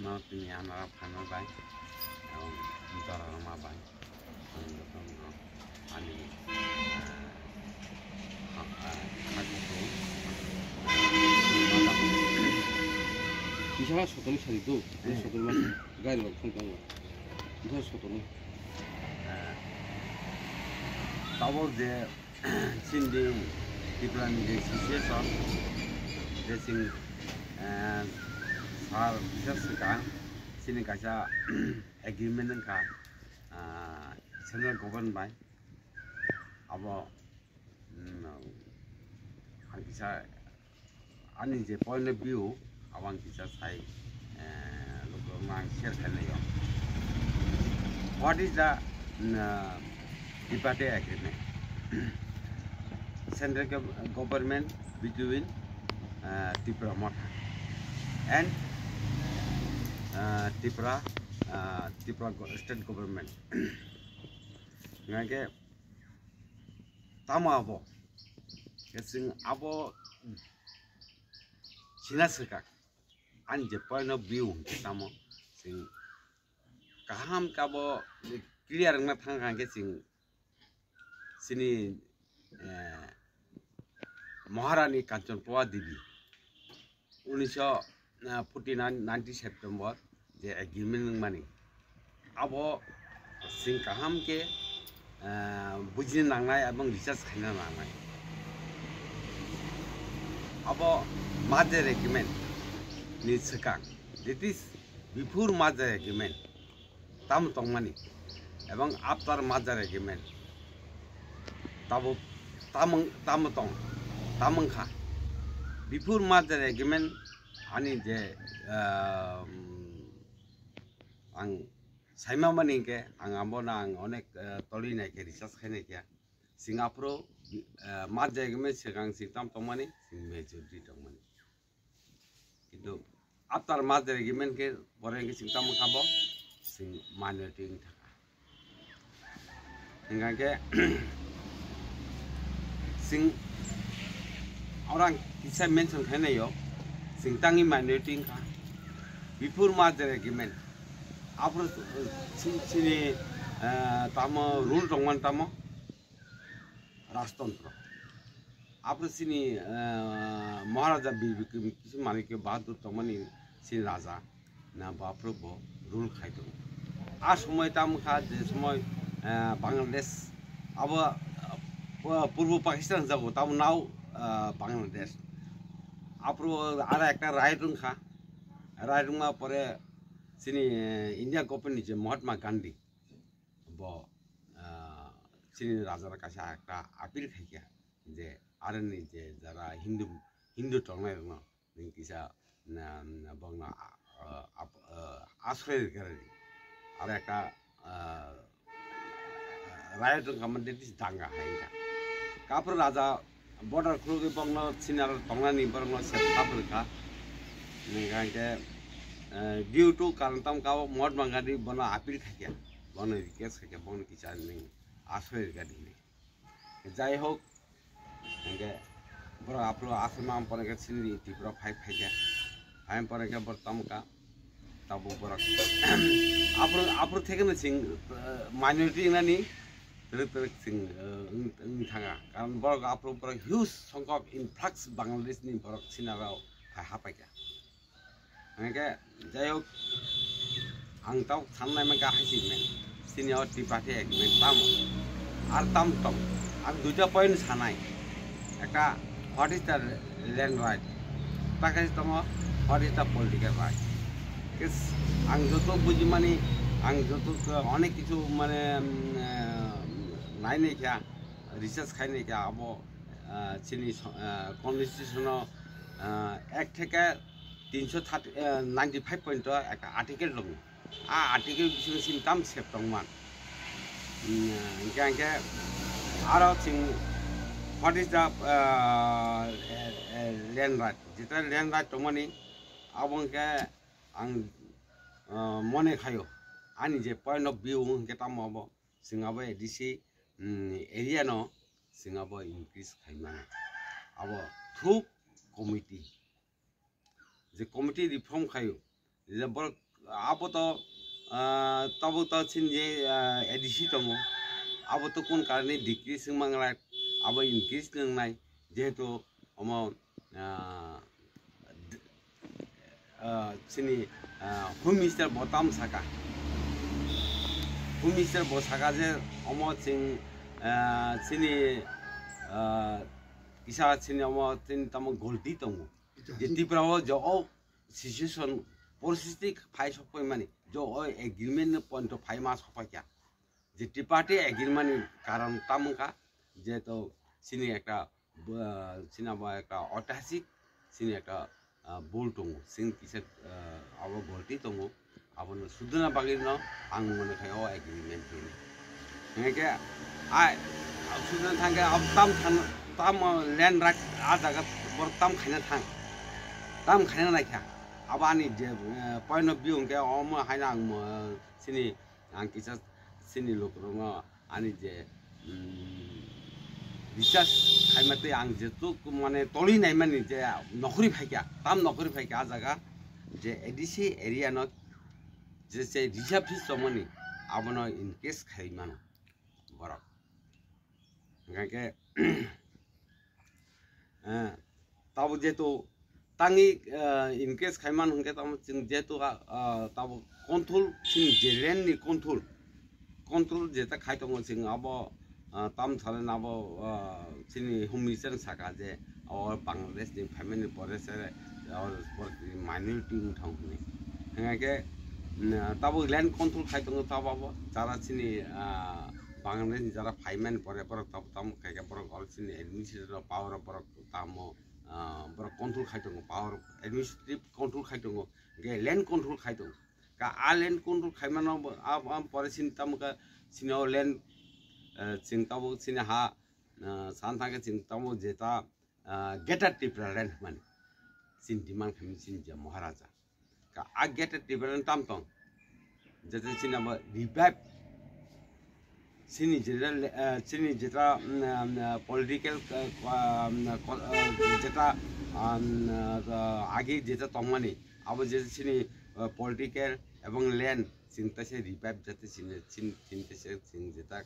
no tini anara phano bai এবং দরারমা bai ang যখন ani 이사가 소동이 살이도 소동만 가이로 통과고 이사 소동이 তাবো যে সিন্দি ডিপ্লান যে সিচুয়েশন যে সিং সার বিশেষকা সিনি কাইসা এগ্রিমেন্ট का सेंट्रल गवर्नमेंट बाय अब आं किसा आंनि जे पॉइंट ऑफ व्यू अब आं किसा साइ लोगों आं शेयर खालायो what is the tripartite agreement central government between Tripura Motha and Tripura state government ngake tamo abo kesing abo sinasaka an je point of view tamo sing kaham kabo clear na thanga ke sing sini महारानी कांचनपुआ देवी 1949 September जे agreement मानी अब सिं काहाम के बुझिनो नांनाय एबं research खालामनो नांनाय अब मादर एग्रीमेंट नि सिगां दिट इज बिफोर मादर एग्रीमेंट ताम तंगमानी एबं आफ्टर मादर एग्रीमेंट ताबो तामंखा बिफोर मादर एग्रीमेंट आनी जे आं साइमा मानी के आं आंबोना आं अनेक तलिनाय के रिसार्च खायनाय के सिंगापुर मादर एग्रीमेंट सिगां सिंताम तंगमानी सिं मेजॉरिटी तंगमानी किन्तु आफ्टर मादर एग्रीमेंट के बरे के सिंताम खाबो सिं माइनॉरिटी थाका इंगा के सिं orang kisah mention kena yo sing tangi minority ka before master agreement apro sini tamo rule tongman tamo rashtantra apro sini maharaja kisi mani ke bahadur tongmani sini raja na bapro bo rule khaito a somoy tam kha je somoy bangladesh abo পূর্ব পাকিস্তান যাব তাও নাও বাংলাদেশ আপরো আর একটা রাইটুং খা রাইটুংমা পরে সিনি India government যে মহাত্মা গান্ধী ব সিনি রাজার কাছে একটা আপিল খাইয়া যে আরনি যে যারা হিন্দু টংনাই দङ কিসা বংনা আশ্রয় করে আর একটা রাইটুং কামন দিস দাঙ্গা হাইকা कापर राजा बॉर्डर खुल के बंगला सिनार तंगना नि बंगला से कापर का निगा के ड्यू टू कारणतम का मोड मंगादी बना अपील खाया बन केस खाया बन किसा नि आश्रय गादी नि जाय हो के बर आपलो आसमाम पर के सिनी टिप्रो फाइ फाइया फाइम पर के बरतम का तब बर आपरो थेके न सिंग माइनॉरिटी नानी sing thanga karon borok apro borok huge songkok influx Bangladesh ni borok sinarao hapaika angke jayok ang tau thamnai ma ka hasimen senior tripartite agreement tam ar tam tom ar duita point sanai ekta what is the land right pakai tomo what is the political right is ang joto buji mani ang joto onek kichu mane नाइने क्या research खाने क्या अब चिनी constitution act के 395 एक article दङ आ article बिसिम सिमताम सेप दङमान इंके आरो चिं what is the land right जिता लैंड राइट दङमानि आबंके आं मने खायो आनि जे पॉइंट ऑफ व्यू के तामबो सिंगाबो ADC area no singabo increase खाइमाने अब थ्रू कमिटी जे कमिटी रिफॉर्म खायो जे बर abo to tabo to sin je edisi tongo abo to kon karone decrease manglak abo increase nai jehetu omo sini home minister botam saka home minister bo saka je omo sing sini isa sini omo tin tamo golti tongo jeti prawo jo situation परिस्थिति phi सबै माने जो agreement point 5 मास सफा क्या जे टिपाटे agreement कारण तामका जे तो सिनी एकटा सिनाबा एकटा ऐतिहासिक सिनी एकटा बोल दङ सिं किसे अब गलती दङ आबनो सुदना बागिनो आं मने खायो एग्रीमेंट नि हेके आइ सुदना थांगे अब ताम लैंड राख आ जागा बर ताम खाना नाख्या अब आनी जे पॉइंट ऑफ व्यू के ओम हाइना सिनी आं किसा सिनी लोकरंग आनी जे रिसर्च खाइमते आं जेतु माने तोली नाइ माने जे नखरी फाइका ताम नखरी फाइका आ जागा जे एडिसी एरिया न जे से रिजर्व फिस समनी आबनो इन केस खाइमानो बर गाके तब जेतु tangi in case khaiman hungke tam sing jetu tabo control sing jeren ni control jeta khai tong sing abo tam thale nabo sini home minister saka je or Bangladesh ni family police or minority thong ni hangake tabo land control khai tong tabo jara sini Bangladesh jara fireman pore tam khai ke pore all sini administrative power pore tamo बर control खाइतंग power administrative control खाइतंग गे land control खाइतंग का आ land control खाइमानो आ परेसिन तमका सिनो land सिंताबो सिने हा सानथाके सिंताबो जेता गेटर Tipra land माने सिन demand खामिन सिन जे महाराजा का आ गेटर Tipra land तामतंग जेते सिनाबो revive सिनी जेता political जेता आगे जेता तमानी अब जेता सिनी पॉलिटिकल एवं लैंड सिंता से रिवाइव जेते सिंते से सिंग जेता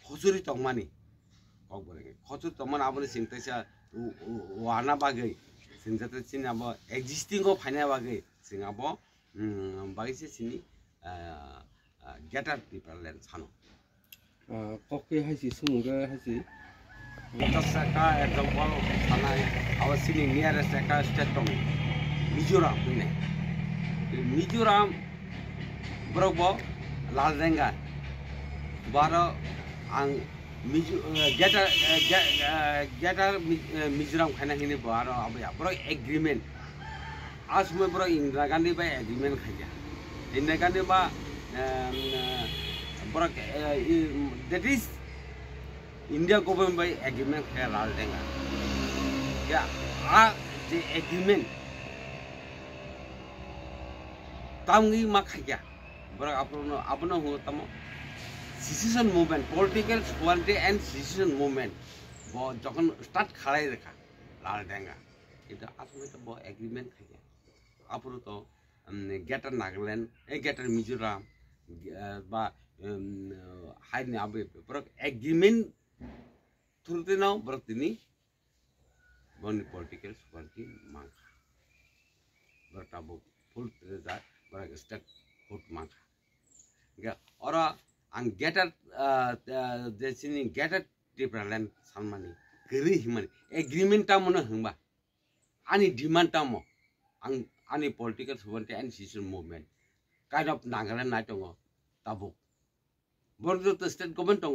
खसुरी तमानी कब बोलेंगे खसुरी तमान अब सिंता से वाना बागे सिंग जेता सिनी अब एक्जिस्टिंग को फाइना बागे सिंग अब बागे से सिनी गेटर पीपल लैंड सानो कके हाइसि सुमुगा हाइसि तसका एग्जांपल थानाय आवर सिनि नियरेस्ट एका स्टेट दं मिजोराम ने मिजोराम ब्रबो लालरेंगा बारो आं गेटर मिजोराम खाना हिने बारो अब ब्रो एग्रीमेंट आज में ब्रो इंदिरा गांधी बा एग्रीमेंट खाया इंदिरा गांधी बा that is India government by agreement है लाल देंगा क्या आ जे agreement तामगी माखा क्या बरा अपनो हो तमो secession movement political sovereignty and secession movement वो जखन start खड़ाई रखा लाल देंगा इधर असमें तो वो agreement क्या अपनो तो गेटर नागालैंड गेटर मिजोराम बा हाइने आबे पर एग्रीमेंट थ्रुते नाउ बरतिनी बनि पॉलिटिकल सोसाइटी मांखा बरताबो फुल जा बर स्टेट फुट मांखा गे और आं गेटर जेसिनी गेटर डिफरेंट सानमानी गरि हिमानी एग्रीमेंट ता मनो हंबा आनी डिमांड ता मो आनी political society and system movement kind of Nagaland नाइ दङ ताबो बरतो तो स्टेट गवर्नमेंट दङ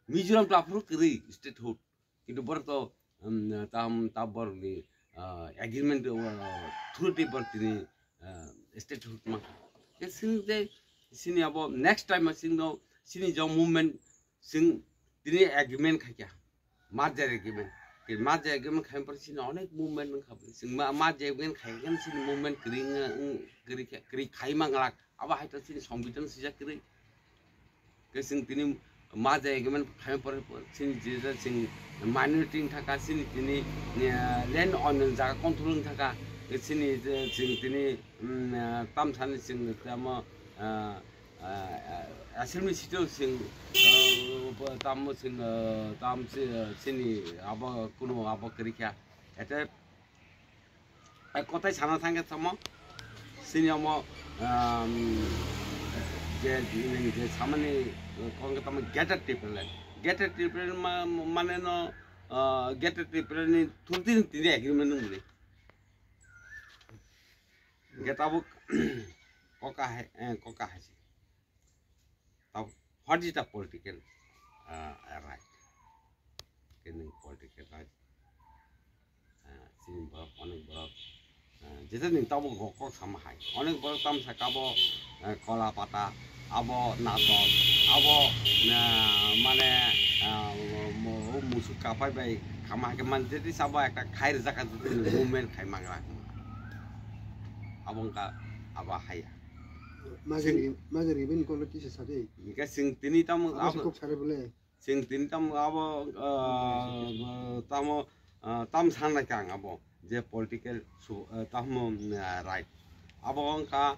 मिजोराम तो आफरो करि स्टेट हुड किन्तु बरतो ताम ताबर नि एग्रीमेंट थ्रू टे बरतिनि स्टेट हुड मा के सिंजे सिनि अब नेक्स्ट टाइम सिंनो सिनि जो मूवमेंट सिं दिनि एग्रीमेंट खाया मार्जर एग्रीमेंट के मार्जर एग्रीमेंट खाय पर सिनि अनेक मूवमेंट खाब सिं मार्जर एग्रीमेंट खायगन सिनि मूवमेंट करि खाय मांगला अब हायतो सिनि संविधान सिजा करि सिंग तिनी माजे एग्रीमेंट खाय पर सिंग जेजा सिंग माइनॉरिटी थाका सिंग तिनी लैंड ऑन जागा कंट्रोल थाका sini sing tini tam san sing tamo assembly situ sing tam sing tam sini abo kuno abo kerja itu kota sana tangga sama sini amo je sama ni kau kata mana getter triple mana no getter triple ni thultin tini agreement nunggu get abu koka hai sih tab what is the political right kening political right sini berapa onek berapa jadi nih tabu kok sama hai onek berapa tam sakabo kola pata abo nato abo mana musuh kapai baik kamah keman jadi sabah ekta khair zakat movement khai mangla abang ka aba haya Mazari ben kalau kisah saja. Ika sing tini tamu Apa cukup cari boleh? sing tini tamu abo tamu tam sana kang abo je political tamu right abo ka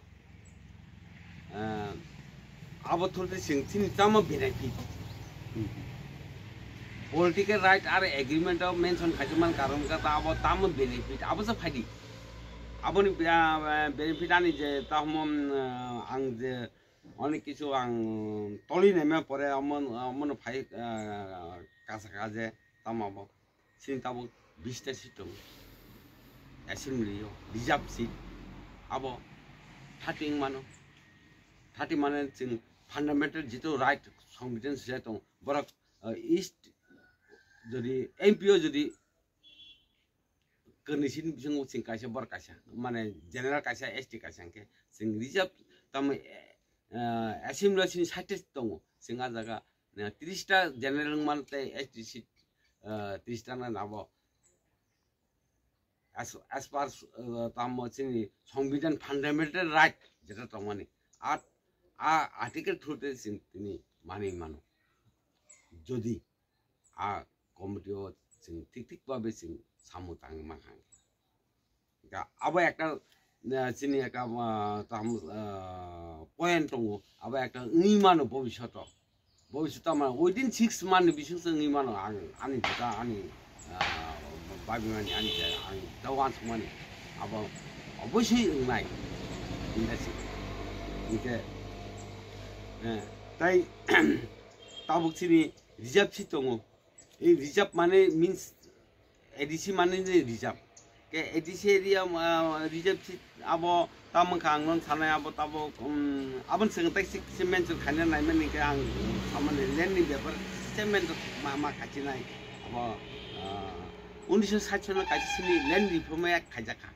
abo thulti sing tini tamu benefit political right are agreement of mention khajuman karam ka abo tamu benefit abo sa phadi abo ni benefit ani je tamu ang je অনেক কিছু আং তলি নেমে পরে আমন ভাই কাছে কাজে তামাবো চিন্তাবো 20টা সিট দं অ্যাসেম্বলিও রিজার্ভ সিট আবো 30 মানে जों ফান্ডামেন্টাল যেটো রাইট সংবিধান সিয়া দं বড় ইস্ট যদি এমপিও যদি কন্ডিশন जों जों কাছে বড় কাছে মানে জেনারেল কাছে এসটি কাছেকে जों রিজার্ভ তাম assembly site dong singa jaga 30টা general mante SDC 30টা na nabo as far tamo sini সংবিধান fundamental right jeta tomani at article through sing tini mani mano jodi committee o sing tik babe sing samutang mahang ga abo ekta sini eka tam point dong aba ekta ngimano bobishot ama within 6 months bisingse ngimano ani jeta ani babimani ani ani dawan sumani aba oboshoi ngai indasi ike tai tabuk sini reserve sit dong ei reserve mane means ADC mane reserve ke ADC area reserve sit abo tamang kang non sana abo tabo abon sing taxi cement khane nai men ke ang samane land ni beper cement ma kachi nai abo 1960 na kachi sini land reform ya khajaka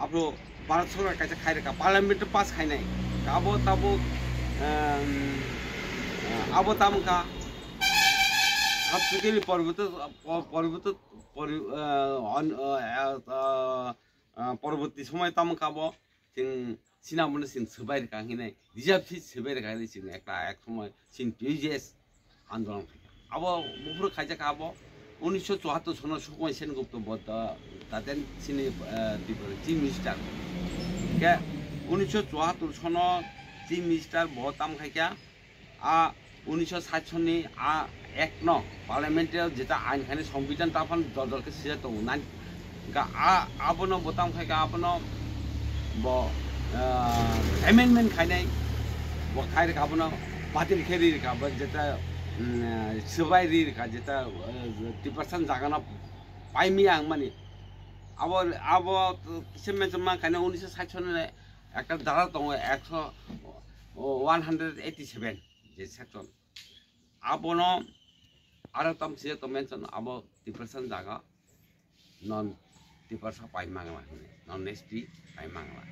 abo bharat sarkar kachi khaire ka parliament pass khai nai abo tabo abo tamang ka सबसे पर्वत পরবর্তী সময় তাম খাবো সিং সিনামনে সিং সবাই কাহিনে reserve seat সবাই কাহিনে সিং একটা এক সময় সিং পিজিএস আন্দোলন আবো মুফুর খাইজা খাবো 1974 সন সুকুমার সেনগুপ্ত বদ্ধ তাদের সিনি চিফ মিনিস্টার কে 1974 সন চিফ মিনিস্টার বহতাম খাইকা 1960 नि এক ন পার্লামেন্টে যেটা আইন খানে সংবিধান তাফান দলকে সিজা তো না ga abono botam khai ga abono bo amendment khai nai bo khai ga abono batil kheri ga ba jeta subai ri ga jeta 30% jaga na paimi ang mani abo kisemen jama khai na 1960 ne একটা ধারা দङ 187 যে section abono ara tam siya to mention abo 30% jaga non tipersa pai mangla non nesti pai mangla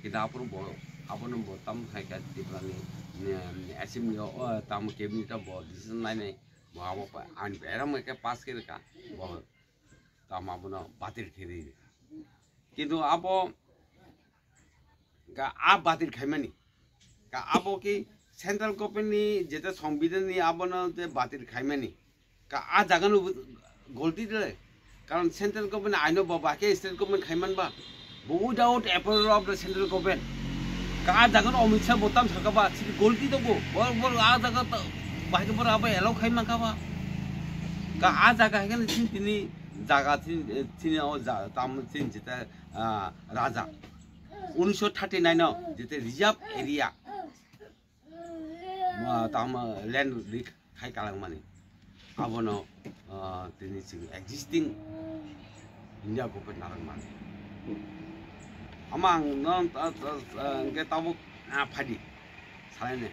kita apun bo tam khai ka tiprani assembly tam cabinet bo decision nai bo abo an era me ke pass ke ka bo tam apuno batir thiri kintu abo ka batir khaimani ka abo ki central government ni jeta সংবিধান ni abono te batir khaimani ka jaganu golti dile কারণ central government আইনো বাবাকে state government খাইমানবা without approval of the central government কা জাগান অমিত শাহ বতাম থাকাবা সিনি গলতি দবো বড় বড় আ জায়গা বাহাকে বড় আবার এলাও খাইমাকাবা কা আ জায়গা হেখানে তিনি জায়গা তিনি তাম তিনি যেটা রাজা 1939 যেতে রিজার্ভ এরিয়া তাম ল্যান্ড খাই কালাং মানে abono tini sing existing India government narang man amang non ke tabu phadi salane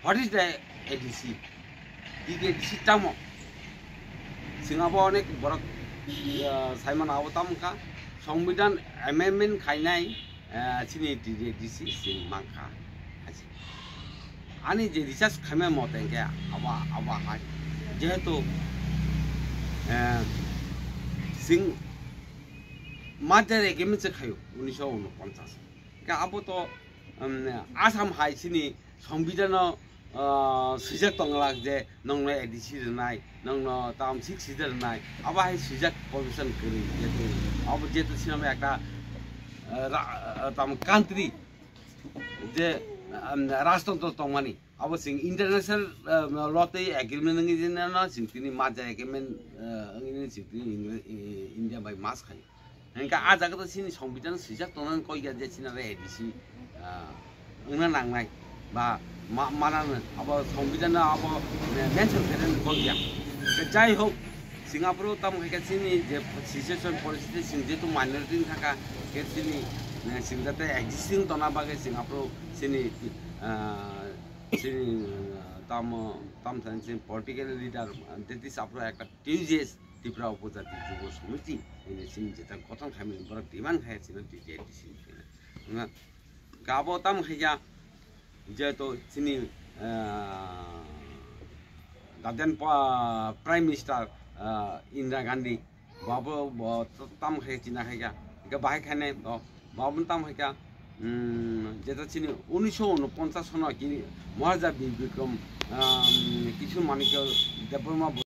what is the ADC ADC tamo Singapore onek borok Simon Awatam ka সংবিধান amendment khainai chini ADC sing mangka ani je research khame moten ke aba hai যেহেতু সিং মাঝের এগেমেন্টে খায় 1949 আবো তো আসাম হাইসিনি সংবিধান সুজাক তংলাক যে নং ADC রনাই নং তাম সিক্স সিজার রনাই আবা হাই সুজাক কমিশন করি যেহেতু আবো যেহেতু সিনেমা একটা তাম কান্ট্রি যে রাষ্ট্রতন্ত্র তংমানি अब सिंग इंटरनेशनल लते एग्रीमेंट नंगे ना सिंग तिनी माजा एग्रीमेंट अंगिनि सिंग तिनी इंडिया बाय मास खाय हनका आ जागा त सिनि संविधान सिजाक तनन कइगा जे सिना रे एडिसि उना नांनाय बा मानानो अब संविधान अब मेंशन करेन कइगा जाय होक सिंगापुर तम हैका सिनि जे सिचुएशन परिस्थिति सिंग जे तो माइनॉरिटी थाका के सिनि सिंग जाते एक्जिस्टिंग तना बागे सिंगापुर सिनि tam political leader tetis apro ekta TJS Tripura Upajati Jubo Samiti ini sing jeta gotong kami borak diman khai sini TJS na gabo tam khaya jeto sini Gaden Prime Minister Indira Gandhi babo tam khai china khaya ga bahai khane babun tam khaya যেটা চিনি 1949 সনত কি মহারাজা বীর বিক্রম কিছু মানিক দেববর্মা